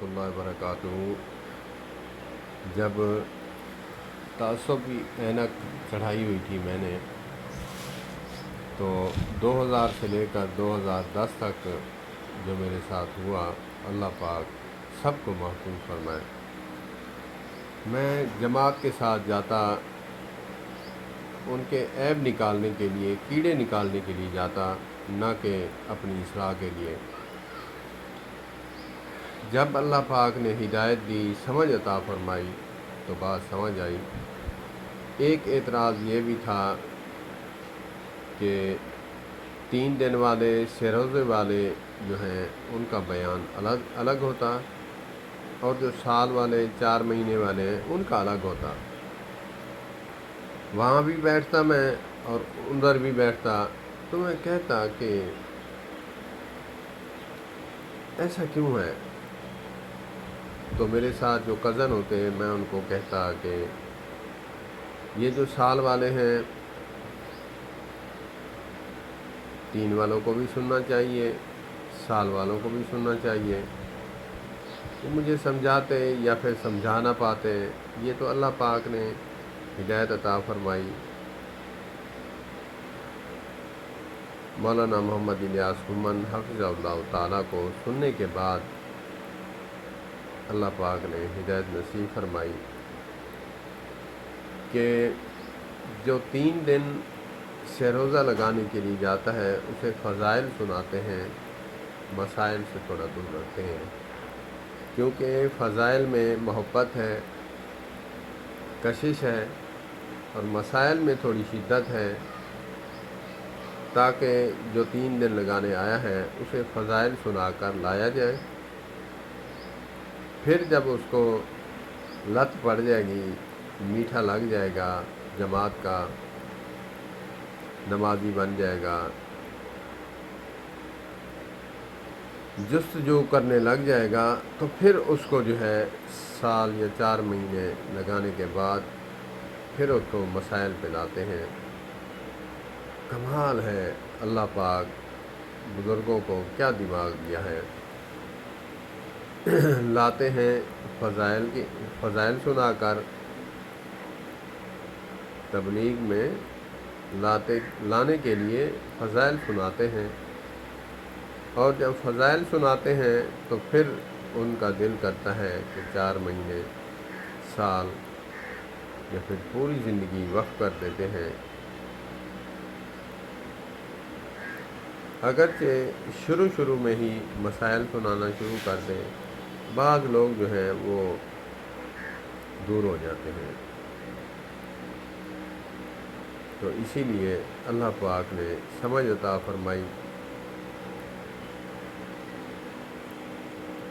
اللہ وبرکاتہ۔ جب تعصب کی اینک چڑھائی ہوئی تھی میں نے، تو 2000 سے لے کر 2010 تک جو میرے ساتھ ہوا، اللہ پاک سب کو محفوظ فرمائے۔ میں جماعت کے ساتھ جاتا، ان کے عیب نکالنے کے لیے، کیڑے نکالنے کے لیے جاتا، نہ کہ اپنی اصلاح کے لیے۔ جب اللہ پاک نے ہدایت دی، سمجھ عطا فرمائی، تو بات سمجھ آئی۔ ایک اعتراض یہ بھی تھا کہ 3 دن والے، 6 روزے والے جو ہیں ان کا بیان الگ ہوتا، اور جو سال والے 4 مہینے والے ہیں ان کا الگ ہوتا۔ وہاں بھی بیٹھتا میں اور ادھر بھی بیٹھتا، تو میں کہتا کہ ایسا کیوں ہے؟ تو میرے ساتھ جو کزن ہوتے، میں ان کو کہتا کہ یہ جو سال والے ہیں، 3 والوں کو بھی سننا چاہیے، سال والوں کو بھی سننا چاہیے۔ وہ مجھے سمجھاتے یا پھر سمجھا نہ پاتے، یہ تو اللہ پاک نے ہدایت عطا فرمائی۔ مولانا محمد الیاس گھمن حفظہ اللہ تعالیٰ کو سننے کے بعد اللہ پاک نے ہدایت نصیب فرمائی کہ جو 3 دن سے روزہ لگانے کے لیے جاتا ہے، اسے فضائل سناتے ہیں، مسائل سے تھوڑا دور رکھتے ہیں، کیونکہ فضائل میں محبت ہے، کشش ہے، اور مسائل میں تھوڑی شدت ہے، تاکہ جو 3 دن لگانے آیا ہے اسے فضائل سنا کر لایا جائے۔ پھر جب اس کو لت پڑ جائے گی، میٹھا لگ جائے گا، جماعت کا نمازی بن جائے گا، جستجو کرنے لگ جائے گا، تو پھر اس کو جو ہے سال یا 4 مہینے لگانے کے بعد پھر اس کو مسائل پہ لاتے ہیں۔ کمال ہے اللہ پاک بزرگوں کو کیا دماغ دیا ہے، لاتے ہیں فضائل سنا کر، تبلیغ میں لانے کے لیے فضائل سناتے ہیں، اور جب فضائل سناتے ہیں تو پھر ان کا دل کرتا ہے کہ 4 مہینے، سال یا پھر پوری زندگی وقف کر دیتے ہیں۔ اگرچہ شروع میں ہی مسائل سنانا شروع کر دیں، بعض لوگ جو ہیں وہ دور ہو جاتے ہیں۔ تو اسی لیے اللہ پاک نے سمجھ عطا فرمائی،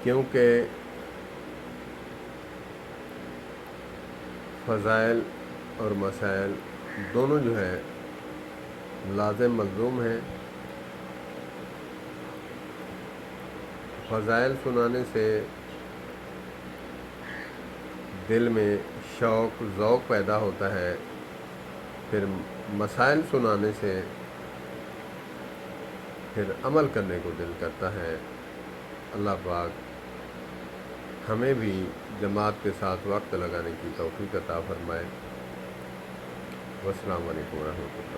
کیونکہ فضائل اور مسائل دونوں جو ہے لازم ملزوم ہیں۔ فضائل سنانے سے دل میں شوق ذوق پیدا ہوتا ہے، پھر مسائل سنانے سے پھر عمل کرنے کو دل کرتا ہے۔ اللہ پاک ہمیں بھی جماعت کے ساتھ وقت لگانے کی توفیق عطا فرمائے۔ والسلام علیکم ورحمۃ اللہ۔